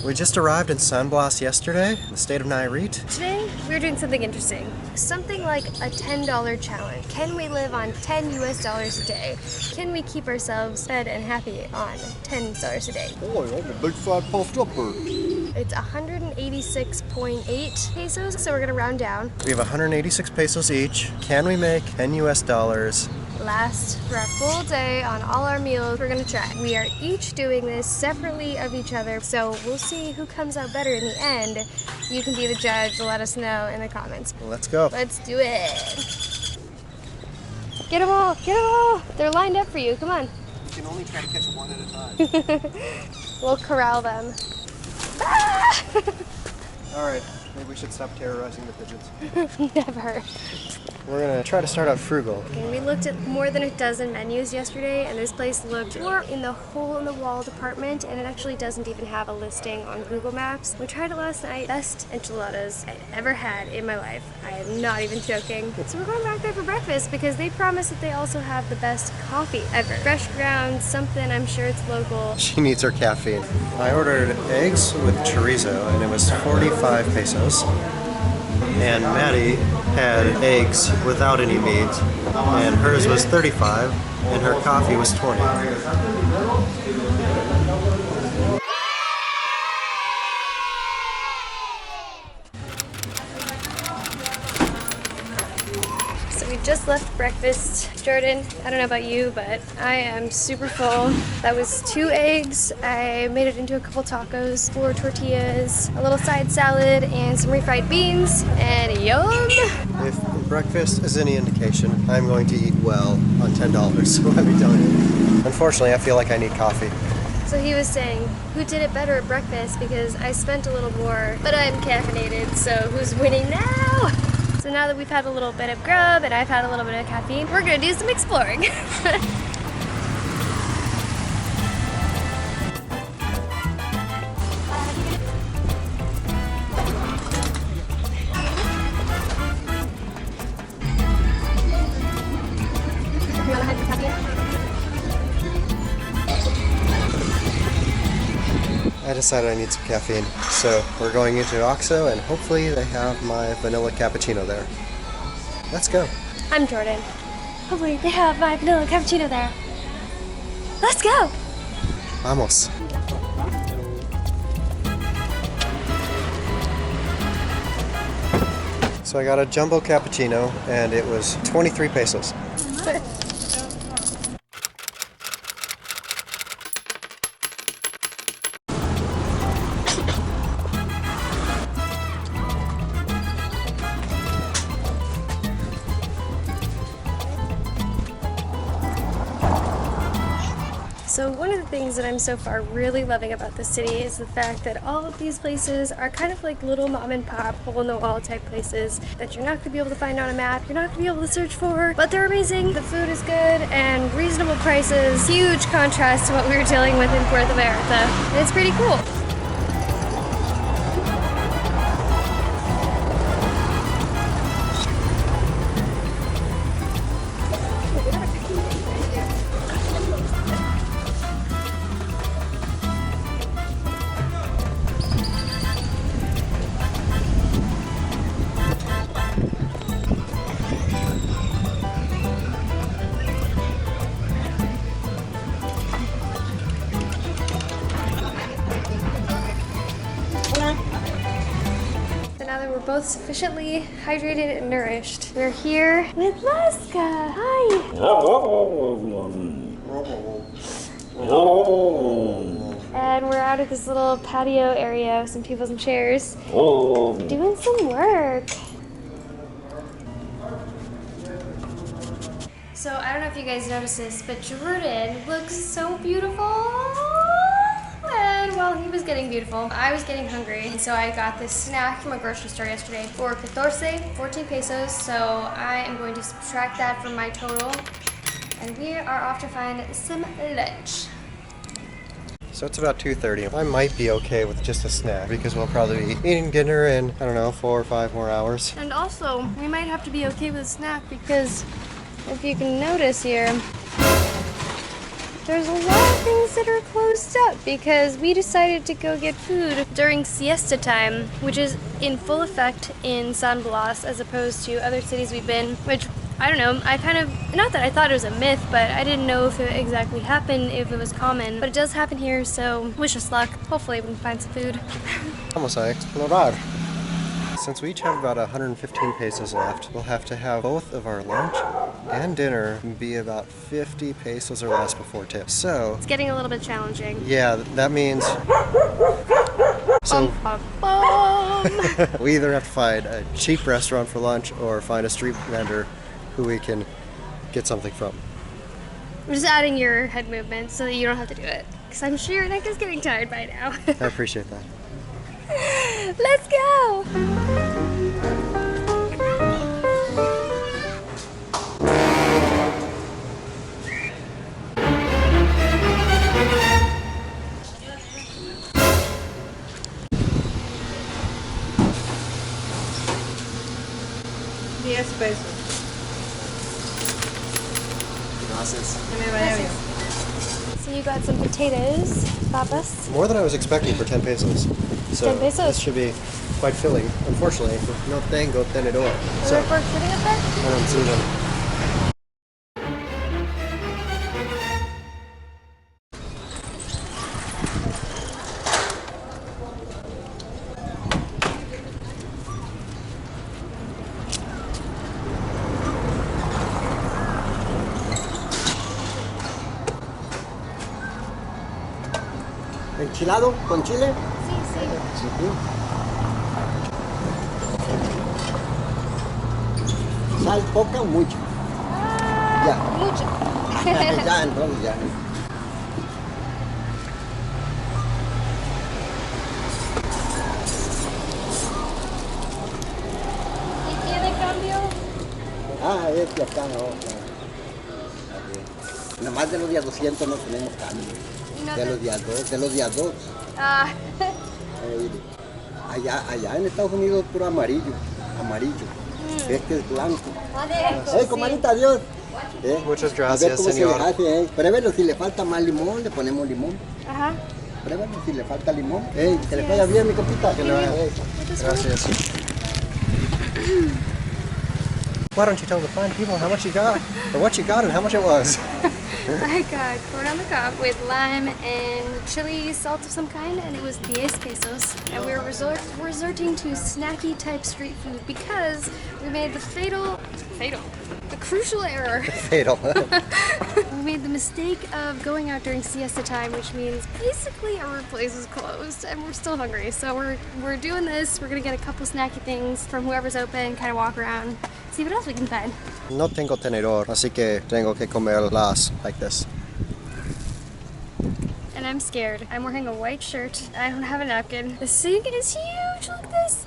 We just arrived in San Blas yesterday, in the state of Nayarit. Today, we're doing something interesting. Something like a $10 challenge. Can we live on $10 US a day? Can we keep ourselves fed and happy on $10 a day? Boy, I'm a big fat puffed up bird. It's 186.8 pesos, so we're gonna round down. We have 186 pesos each. Can we make 10 US dollars? Last for a full day on all our meals. We're gonna try. We are each doing this separately of each other, so we'll see who comes out better in the end. You can be the judge. Let us know in the comments. Well, let's go. Let's do it. Get them all, get them all. They're lined up for you, come on. You can only try to catch one at a time. We'll corral them. All right, maybe we should stop terrorizing the pigeons. Never. We're gonna try to start out frugal. Okay, we looked at more than a dozen menus yesterday, and this place looked more in the hole-in-the-wall department, and it actually doesn't even have a listing on Google Maps. We tried it last night. Best enchiladas I've ever had in my life. I am not even joking. So we're going back there for breakfast because they promise that they also have the best coffee ever. Fresh ground, something, I'm sure it's local. She needs her caffeine. I ordered eggs with chorizo, and it was 45 pesos. And Maddie had eggs without any meat, and hers was 35, and her coffee was 20. So we just left breakfast. Jordan, I don't know about you, but I am super full. That was 2 eggs. I made it into a couple tacos, 4 tortillas, a little side salad, and some refried beans, and yum! If breakfast is any indication, I'm going to eat well on $10, so let me tell you. Unfortunately, I feel like I need coffee. So he was saying, who did it better at breakfast? Because I spent a little more, but I'm caffeinated, so who's winning now? So now that we've had a little bit of grub and I've had a little bit of caffeine, we're gonna do some exploring. I decided I need some caffeine, so we're going into OXXO, and hopefully they have my vanilla cappuccino there. Let's go. I'm Jordan. Hopefully they have my vanilla cappuccino there. Let's go! Vamos. So I got a jumbo cappuccino, and it was 23 pesos. So one of the things that I'm so far really loving about this city is the fact that all of these places are kind of like little mom and pop, hole-in-the-wall type places that you're not going to be able to find on a map, you're not going to be able to search for, but they're amazing, the food is good, and reasonable prices. Huge contrast to what we were dealing with in Puerto Vallarta, and it's pretty cool. We're both sufficiently hydrated and nourished. We're here with Laska. Hi. And we're out at this little patio area with some tables and chairs, doing some work. So I don't know if you guys noticed this, but Jordan looks so beautiful. And while he was getting beautiful, I was getting hungry. And so I got this snack from a grocery store yesterday for 14 pesos. So I am going to subtract that from my total. And we are off to find some lunch. So it's about 2:30. I might be okay with just a snack because we'll probably be eating dinner in, I don't know, 4 or 5 more hours. And also, we might have to be okay with a snack because if you can notice here, there's a lot of things that are closed up because we decided to go get food during siesta time, which is in full effect in San Blas as opposed to other cities we've been, which I don't know, I kind of, not that I thought it was a myth, but I didn't know if it exactly happened, if it was common, but it does happen here, so wish us luck. Hopefully we can find some food. Vamos a explorar. Since we each have about 115 pesos left, we'll have to have both of our lunch and dinner be about 50 pesos or less before tips. So It's getting a little bit challenging. yeah, that means so we either have to find a cheap restaurant for lunch or find a street vendor who we can get something from. I'm just adding your head movement so that you don't have to do it, because I'm sure your neck is getting tired by now. I appreciate that. Let's go! $10. Gracias. Que me vaya bien. So you got some potatoes, papas. More than I was expecting for 10 pesos. So 10 pesos. this should be quite filling. Unfortunately, no tengo tenedor. So We're putting it there? I don't see them. ¿Enchilado con chile? Sí, sí. ¿Sal poca o mucha? Ya. Mucho. Ya, entonces ya. ¿Y tiene cambio? Ah, este acá no. Nada más de los días 200 no tenemos cambio. Y no De te- los días 2. Ah, Allá en Estados Unidos es puro amarillo. Este es blanco. sí. Comadita, adiós. Muchas A ver gracias, cómo señor. se le hace, Pruébelo, si le falta más limón, le ponemos limón. Ajá. Pruébelo, si le falta limón. Que le vaya bien, mi compita. Que le vaya bien. Gracias. Why don't you tell the fine people how much you got, or what you got and how much it was? I got corn on the cob with lime and chili salt of some kind, and it was 10 pesos. And we were resorting to snacky type street food because we made the crucial error. Fatal. We made the mistake of going out during siesta time, which means basically our place is closed, and we're still hungry. So we're doing this. We're gonna get a couple snacky things from whoever's open, kind of walk around, see what else we can find. No tengo tenedor, así que tengo que comerlas like this. And I'm scared. I'm wearing a white shirt. I don't have a napkin. The sink is huge. Look at this.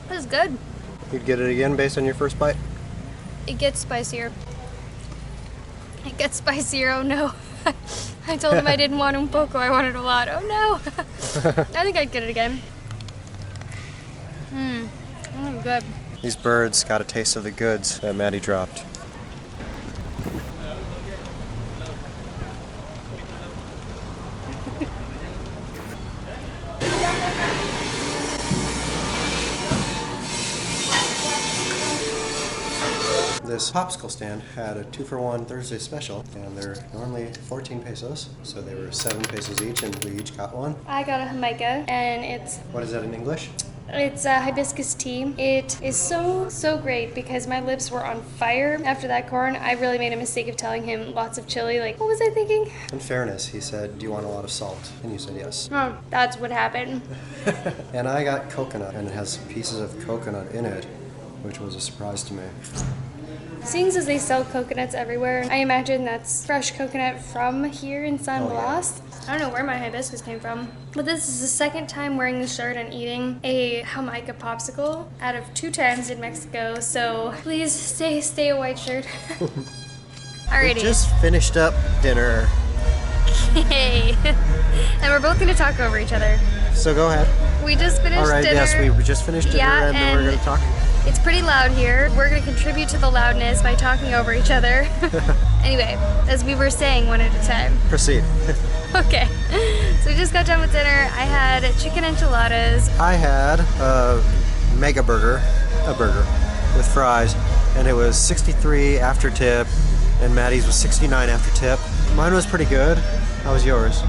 This is good. You'd get it again based on your first bite? It gets spicier. It gets spicier. Oh no. I told him I didn't want un poco. I wanted a lot. Oh no. I think I'd get it again. Good. These birds got a taste of the goods that Maddie dropped. This popsicle stand had a 2-for-1 Thursday special, and they're normally 14 pesos, so they were 7 pesos each, and we each got one. I got a Jamaica, and What is that in English? it's a hibiscus tea. It is so great because my lips were on fire after that corn. I really made a mistake of telling him lots of chili. Like, what was I thinking? In fairness, he said, "Do you want a lot of salt?" And you said yes. Oh, that's what happened. And I got coconut, and it has pieces of coconut in it, which was a surprise to me. Seeing as they sell coconuts everywhere, I imagine that's fresh coconut from here in San Oh, yeah. Blas. I don't know where my hibiscus came from, but this is the second time wearing this shirt and eating a Jamaica popsicle out of 2 times in Mexico, so please stay a white shirt. We Alrighty. just finished up dinner, Hey. And we're both gonna talk over each other. so go ahead. We just finished All right, dinner. yes, we just finished dinner Yeah, and then we're and going to talk. it's pretty loud here. We're going to contribute to the loudness by talking over each other. Anyway, as we were saying one at a time. Proceed. Okay, so we just got done with dinner. I had chicken enchiladas. I had a mega burger, with fries, and it was 63 after tip, and Maddie's was 69 after tip. Mine was pretty good. How was yours?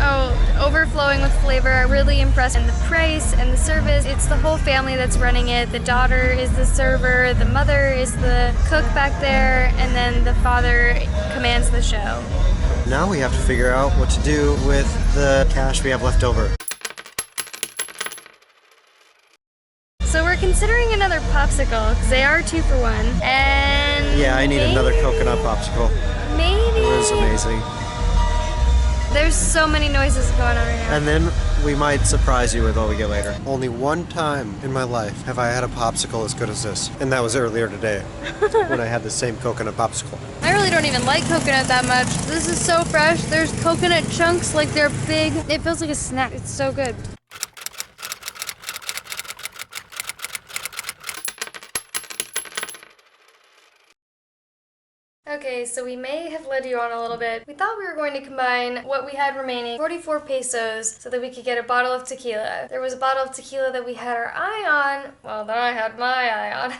Oh, overflowing with flavor. Really impressed. And the price and the service. It's the whole family that's running it. The daughter is the server, the mother is the cook back there, and then the father commands the show. Now we have to figure out what to do with the cash we have left over. So we're considering another popsicle, because they are 2 for 1. And Yeah, I need another coconut popsicle. Maybe. It was amazing. There's so many noises going on right now. And then we might surprise you with what we get later. Only one time in my life have I had a popsicle as good as this. And that was earlier today, when I had the same coconut popsicle. I really don't even like coconut that much. This is so fresh. There's coconut chunks, like they're big. It feels like a snack. It's so good. Okay, so we may have led you on a little bit. We thought we were going to combine what we had remaining, 44 pesos, so that we could get a bottle of tequila. There was a bottle of tequila that we had our eye on. Well, that I had my eye on.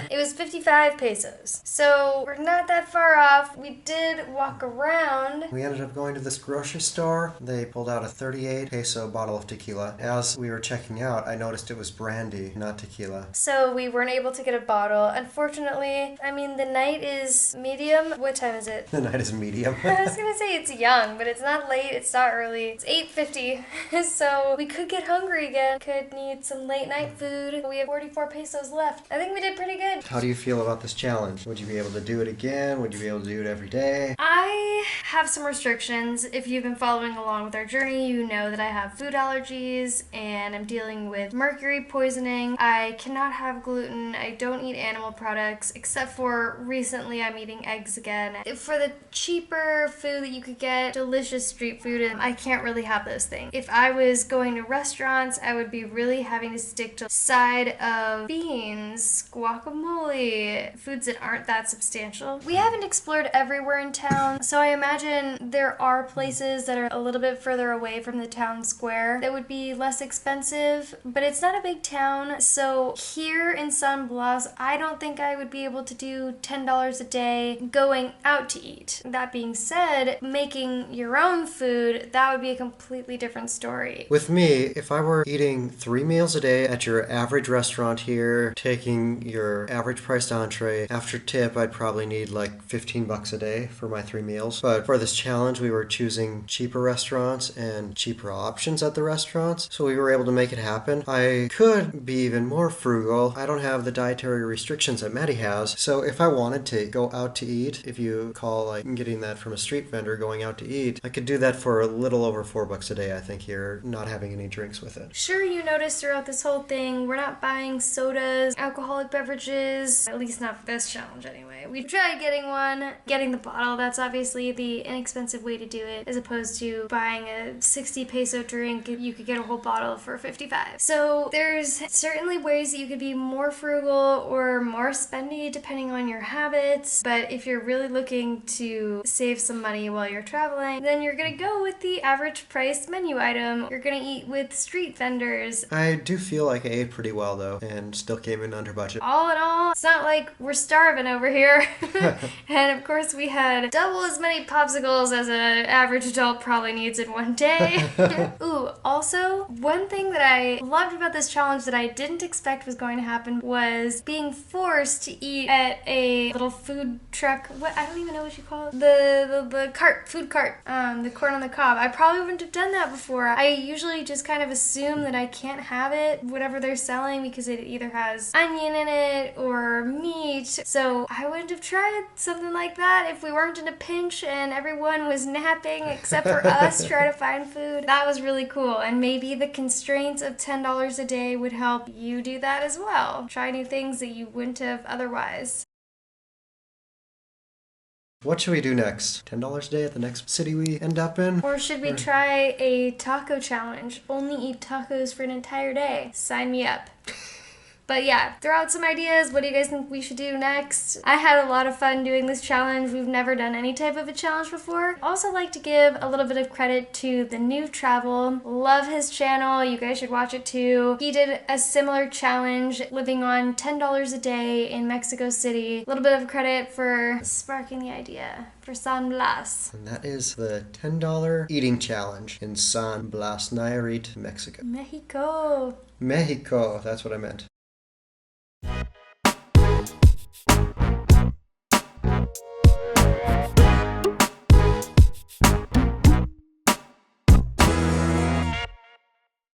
It was 55 pesos. So we're not that far off. We did walk around. We ended up going to this grocery store. They pulled out a 38 peso bottle of tequila. As we were checking out, I noticed it was brandy, not tequila. So we weren't able to get a bottle. Unfortunately, I mean, the night is medium. What time is it? The night is medium. I was gonna say it's young, but it's not late, it's not early. It's 8:50, so we could get hungry again. Could need some late night food. We have 44 pesos left. I think we did pretty good. How do you feel about this challenge? Would you be able to do it again? Would you be able to do it every day? I have some restrictions. If you've been following along with our journey, you know that I have food allergies and I'm dealing with mercury poisoning. I cannot have gluten. I don't eat animal products, except for recently I'm eating eggs again. For the cheaper food that you could get, delicious street food, and I can't really have those things. If I was going to restaurants, I would be really having to stick to side of beans, guacamole, foods that aren't that substantial. We haven't explored everywhere in town, so I imagine there are places that are a little bit further away from the town square that would be less expensive, but it's not a big town, so here in San Blas, I don't think I would be able to do $10 a day going out to eat. That being said, making your own food, that would be a completely different story. With me, if I were eating 3 meals a day at your average restaurant here, taking your average priced entree, after tip, I'd probably need like 15 bucks a day for my 3 meals. But for this challenge, we were choosing cheaper restaurants and cheaper options at the restaurants, so we were able to make it happen. I could be even more frugal. I don't have the dietary restrictions that Maddie has, so if I wanted to go out to eat, if you call like getting that from a street vendor, going out to eat, I could do that for a little over 4 bucks a day, I think, here, not having any drinks with it. Sure, you noticed throughout this whole thing, we're not buying sodas, alcoholic beverages, at least not for this challenge anyway. We tried getting one, getting the bottle, that's obviously the inexpensive way to do it, as opposed to buying a 60 peso drink, you could get a whole bottle for 55. So there's certainly ways that you could be more frugal or more spendy depending on your habits, but if you're really looking to save some money while you're traveling, then you're gonna go with the average price menu item. You're gonna eat with street vendors. I do feel like I ate pretty well though, and still came in under budget. All in all, it's not like we're starving over here. And of course we had double as many popsicles as an average adult probably needs in one day. Ooh, also, one thing that I loved about this challenge that I didn't expect was going to happen was being forced to eat at a little food truck. What, I don't even know what you call it. The cart, food cart, the corn on the cob. I probably wouldn't have done that before. I usually just kind of assume that I can't have it, whatever they're selling, because it either has onion in it or meat. So I wouldn't have tried something like that if we weren't in a pinch and everyone was napping except for us trying to find food. That was really cool, and maybe the constraints of $10 a day would help you do that as well. Try new things that you wouldn't have otherwise. What should we do next? $10 a day at the next city we end up in? Or should we try a taco challenge? Only eat tacos for an entire day. Sign me up. But yeah, throw out some ideas. What do you guys think we should do next? I had a lot of fun doing this challenge. We've never done any type of a challenge before. Also like to give a little bit of credit to the new Travel. Love his channel. You guys should watch it too. He did a similar challenge living on $10 a day in Mexico City. A little bit of credit for sparking the idea for San Blas. And that is the $10 eating challenge in San Blas, Nayarit, Mexico. Mexico. Mexico, that's what I meant.